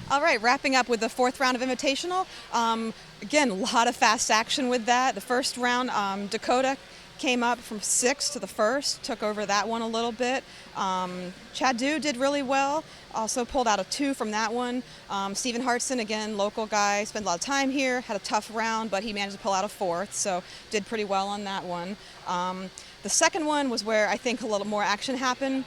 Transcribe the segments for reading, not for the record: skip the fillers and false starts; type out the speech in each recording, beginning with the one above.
All right, wrapping up with the fourth round of Invitational. Again, a lot of fast action with that. The first round, Dakota came up from sixth to the first, took over that one a little bit. Chadu did really well, also pulled out a two from that one. Stephen Hartson, again, local guy, spent a lot of time here, had a tough round, but he managed to pull out a fourth, so did pretty well on that one. The second one was where I think a little more action happened.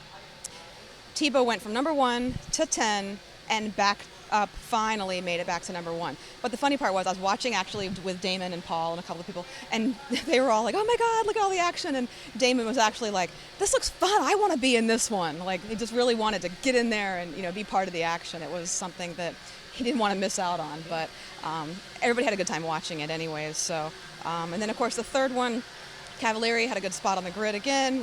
Tebow went from number 1 to 10 and back up, finally made it back to number 1. But the funny part was I was watching actually with Damon and Paul and a couple of people, and they were all like, oh my God, look at all the action. And Damon was actually like, this looks fun. I want to be in this one. Like, he just really wanted to get in there and, be part of the action. It was something that he didn't want to miss out on. But everybody had a good time watching it anyways. So, and then, of course, the third one, Cavalieri had a good spot on the grid again,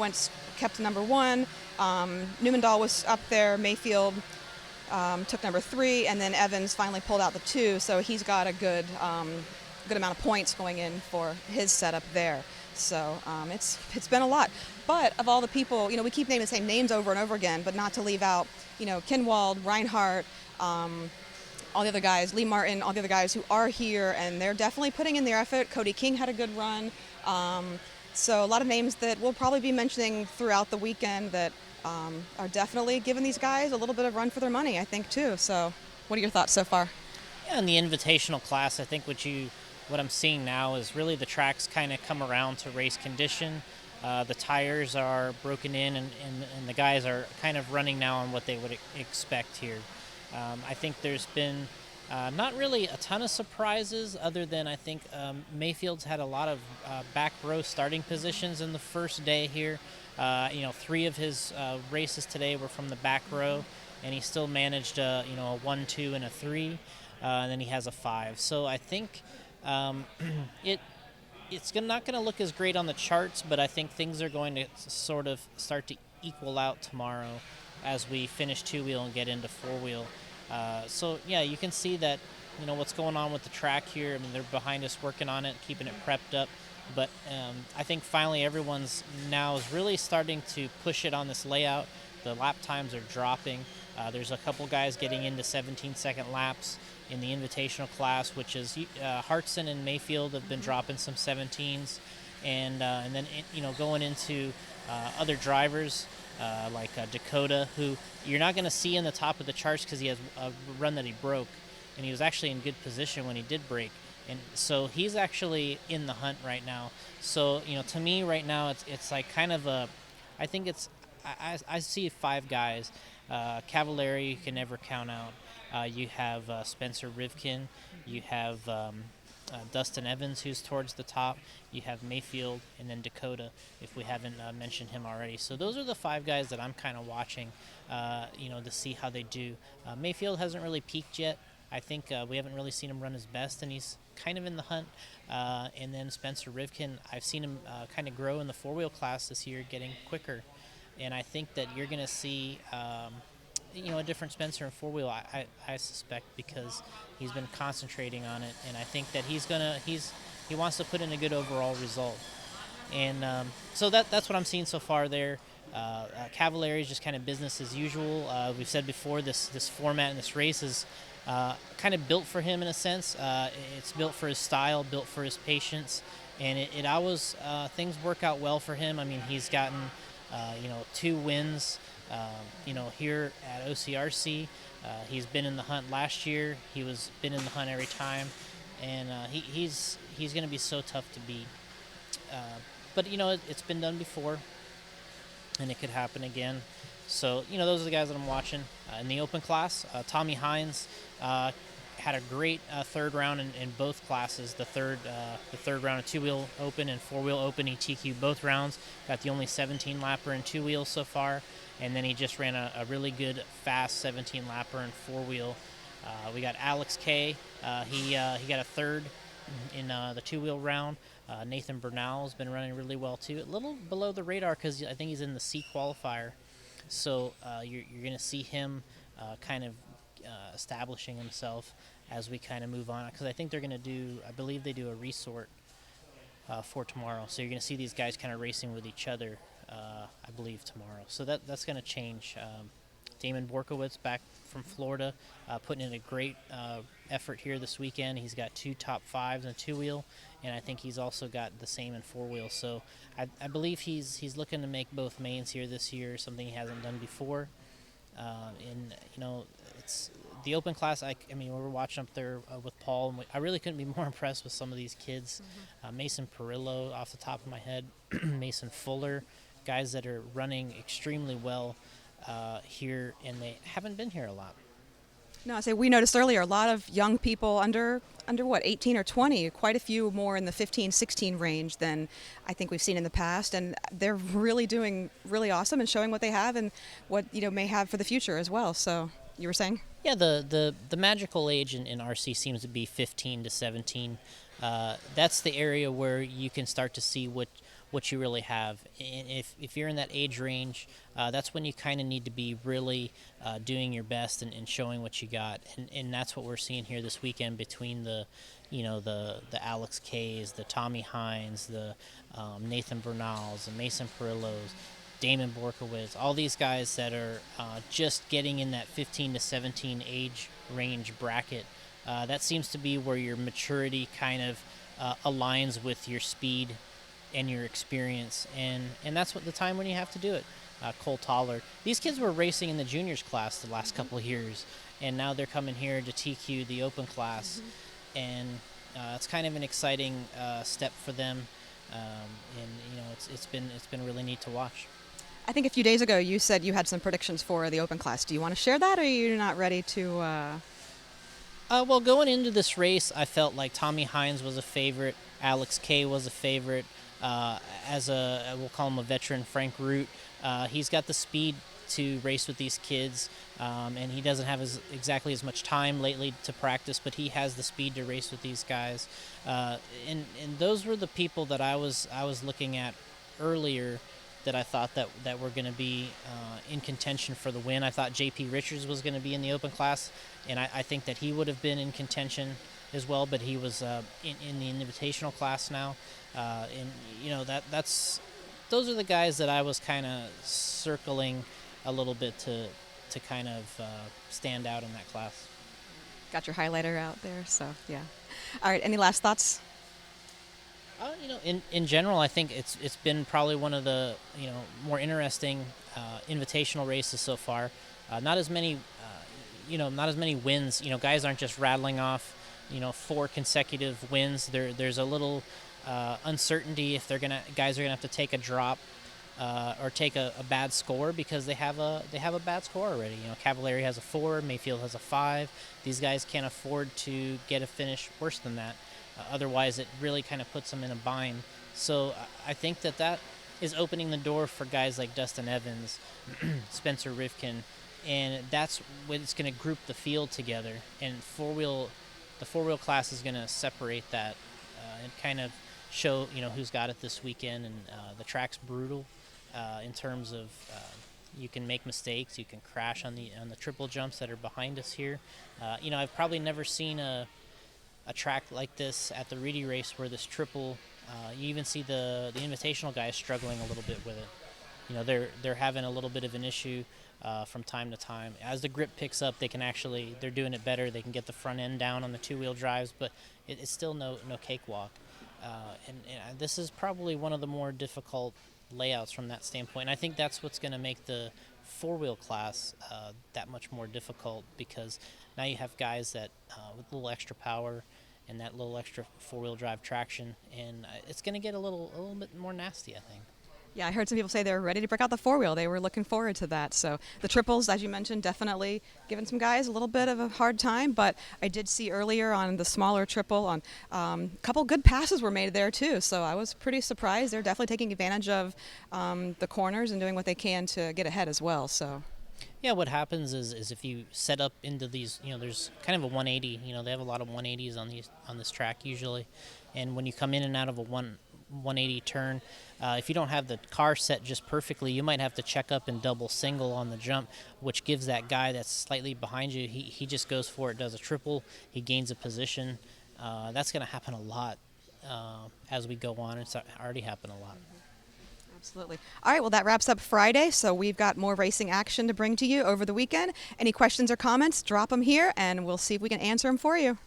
kept number 1. Newmandahl was up there. Mayfield took number 3, and then Evans finally pulled out the 2. So he's got a good amount of points going in for his setup there. So it's been a lot. But of all the people, we keep naming the same names over and over again, but not to leave out, Kinwald, Reinhardt, all the other guys, Lee Martin, all the other guys who are here, and they're definitely putting in their effort. Cody King had a good run. So a lot of names that we'll probably be mentioning throughout the weekend that are definitely giving these guys a little bit of run for their money, I think, too. So what are your thoughts so far? Yeah, in the invitational class, I think what I'm seeing now is really the tracks kind of come around to race condition. The tires are broken in, and the guys are kind of running now on what they would expect here. I think there's been not really a ton of surprises, other than I think Mayfield's had a lot of back row starting positions in the first day here. 3 of his races today were from the back row, and he still managed a 1, 2, and a 3, and then he has a 5. So I think it's not going to look as great on the charts, but I think things are going to sort of start to equal out tomorrow as we finish 2-wheel and get into 4-wheel. So yeah, you can see that what's going on with the track here. I mean, they're behind us working on it, keeping it prepped up. But I think finally everyone's now is really starting to push it on this layout. The lap times are dropping. There's a couple guys getting into 17-second laps in the invitational class, which is Hartson and Mayfield have been dropping some 17s, and then going into other drivers like Dakota, who you're not going to see in the top of the charts because he has a run that he broke, and he was actually in good position when he did break. And so he's actually in the hunt right now. So, to me right now, it's like kind of I think I see 5 guys. Cavalieri, you can never count out. You have Spencer Rivkin. You have Dustin Evans, who's towards the top. You have Mayfield, and then Dakota, if we haven't mentioned him already. So those are the 5 guys that I'm kind of watching, to see how they do. Mayfield hasn't really peaked yet. I think we haven't really seen him run his best, and he's kind of in the hunt. And then Spencer Rivkin, I've seen him kind of grow in the 4-wheel class this year, getting quicker. And I think that you're going to see, a different Spencer in 4-wheel, I suspect, because he's been concentrating on it. And I think that he wants to put in a good overall result. And so that's what I'm seeing so far there. Cavalieri is just kind of business as usual. We've said before, this format and this race is kind of built for him in a sense. It's built for his style, built for his patience, and it always things work out well for him. I mean, he's gotten 2 wins here at OCRC. He's been in the hunt last year. Been in the hunt every time, and he's going to be so tough to beat. But it's been done before, and it could happen again. So, those are the guys that I'm watching. In the open class, Tommy Hines had a great third round in both classes. The third round of 2-wheel open and 4-wheel open, he TQ'd both rounds. Got the only 17-lapper in 2-wheel so far. And then he just ran a really good, fast 17-lapper in 4-wheel. We got Alex K. He got a third in the 2-wheel round. Nathan Bernal has been running really well, too. A little below the radar because I think he's in the C qualifier. So you're going to see him kind of establishing himself as we kind of move on. Because I think they're going to I believe they do a resort for tomorrow. So you're going to see these guys kind of racing with each other, I believe, tomorrow. So that's going to change Damon Borkowitz back from Florida, putting in a great effort here this weekend. He's got 2 top 5s in a 2-wheel, and I think he's also got the same in 4-wheel. So I believe he's looking to make both mains here this year, something he hasn't done before. And it's the open class. I mean, we were watching up there with Paul, and I really couldn't be more impressed with some of these kids. Mason Perillo, off the top of my head, Mason Fuller, guys that are running extremely well here, and they haven't been here a lot. No, I say we noticed earlier a lot of young people under what, 18 or 20, quite a few more in the 15, 16 range than I think we've seen in the past, and they're really doing really awesome and showing what they have and what may have for the future as well. So you were saying? Yeah, the magical age in RC seems to be 15 to 17. That's the area where you can start to see what you really have. And if you're in that age range, that's when you kind of need to be really doing your best and showing what you got. And that's what we're seeing here this weekend between the Alex K's, the Tommy Hines, the Nathan Bernals, the Mason Perillos, Damon Borkowitz, all these guys that are just getting in that 15 to 17 age range bracket. That seems to be where your maturity kind of aligns with your speed and your experience, and that's what the time when you have to do it. Cole Toller, these kids were racing in the juniors class the last couple of years, and now they're coming here to TQ the open class, and it's kind of an exciting step for them, and it's been really neat to watch. I think a few days ago you said you had some predictions for the open class. Do you want to share that, or are you not ready to? Well, going into this race, I felt like Tommy Hines was a favorite, Alex K was a favorite. We'll call him a veteran, Frank Root, he's got the speed to race with these kids, and he doesn't have exactly as much time lately to practice, but he has the speed to race with these guys. And those were the people that I was looking at earlier that I thought that were going to be in contention for the win. I thought J.P. Richards was going to be in the open class, and I think that he would have been in contention as well, but he was in the invitational class now. Those are the guys that I was kind of circling a little bit to kind of stand out in that class. Got your highlighter out there, so yeah. All right, any last thoughts? In general, I think it's been probably one of the more interesting invitational races so far. Not as many wins. Guys aren't just rattling off 4 consecutive wins. There's a little uncertainty if guys are gonna have to take a drop or take a bad score because they have a bad score already. Cavallari has a 4, Mayfield has a 5. These guys can't afford to get a finish worse than that. Otherwise, it really kind of puts them in a bind. So I think that is opening the door for guys like Dustin Evans, Spencer Rifkin, and that's when it's going to group the field together. And the 4-wheel class is going to separate that and kind of show who's got it this weekend. And the track's brutal in terms of you can make mistakes, you can crash on the triple jumps that are behind us here. I've probably never seen a track like this at the Reedy race where this triple, you even see the invitational guys struggling a little bit with it. They're having a little bit of an issue from time to time. As the grip picks up, they're doing it better. They can get the front end down on the 2-wheel drives, but it's still no cakewalk. And this is probably one of the more difficult layouts from that standpoint. And I think that's what's going to make the 4-wheel class that much more difficult, because now you have guys that with a little extra power and that little extra 4-wheel drive traction, and it's going to get a little bit more nasty, I think. Yeah, I heard some people say they were ready to break out the 4-wheel. They were looking forward to that. So the triples, as you mentioned, definitely giving some guys a little bit of a hard time. But I did see earlier on the smaller triple, a couple good passes were made there too. So I was pretty surprised. They're definitely taking advantage of the corners and doing what they can to get ahead as well. So. Yeah, what happens is if you set up into these, there's kind of a 180. They have a lot of 180s on this track usually, and when you come in and out of a 180 turn, if you don't have the car set just perfectly, you might have to check up and double single on the jump, which gives that guy that's slightly behind you, he just goes for it, does a triple, he gains a position. That's going to happen a lot as we go on. It's already happened a lot. Absolutely. All right, well, that wraps up Friday, so we've got more racing action to bring to you over the weekend. Any questions or comments, drop them here, and we'll see if we can answer them for you.